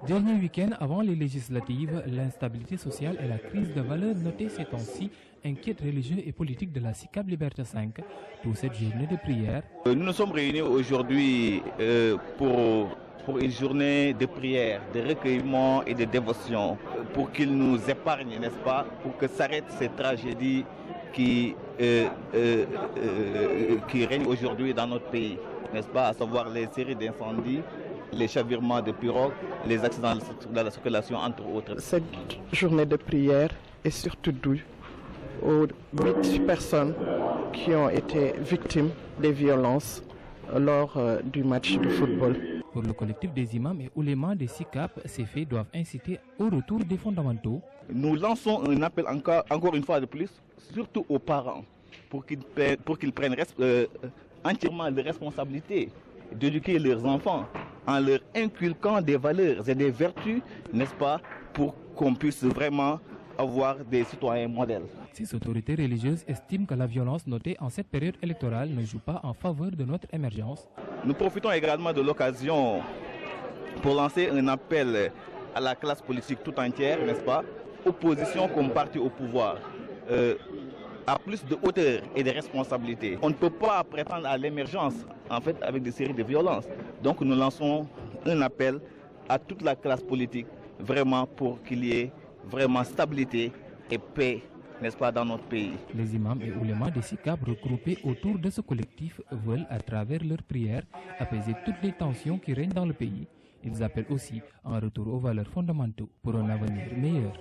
Dernier week-end avant les législatives, l'instabilité sociale et la crise de valeurs notée ces temps-ci inquiètent religieux et politiques de la SICAP Liberté 5 pour cette journée de prière. Nous nous sommes réunis aujourd'hui pour une journée de prière, de recueillement et de dévotion, pour qu'il nous épargne, n'est-ce pas, pour que s'arrêtent ces tragédies qui règnent aujourd'hui dans notre pays, n'est-ce pas, à savoir les séries d'incendies, les chavirements de pirogues, les accidents de la circulation, entre autres. Cette journée de prière est surtout due aux 8 personnes qui ont été victimes des violences lors du match de football. Pour le collectif des imams et oulémas des SICAP, ces faits doivent inciter au retour des fondamentaux. Nous lançons un appel encore une fois de plus, surtout aux parents, pour qu'ils prennent entièrement les responsabilités d'éduquer leurs enfants en leur inculquant des valeurs et des vertus, n'est-ce pas, pour qu'on puisse vraiment avoir des citoyens modèles. Ces autorités religieuses estiment que la violence notée en cette période électorale ne joue pas en faveur de notre émergence. Nous profitons également de l'occasion pour lancer un appel à la classe politique tout entière, n'est-ce pas, opposition comme parti au pouvoir, à plus de hauteur et de responsabilité. On ne peut pas prétendre à l'émergence, en fait, avec des séries de violences. Donc nous lançons un appel à toute la classe politique, vraiment pour qu'il y ait vraiment stabilité et paix, n'est-ce pas, dans notre pays. Les imams et oulémas des SICAP regroupés autour de ce collectif veulent, à travers leurs prières, apaiser toutes les tensions qui règnent dans le pays. Ils appellent aussi un retour aux valeurs fondamentaux pour un avenir meilleur.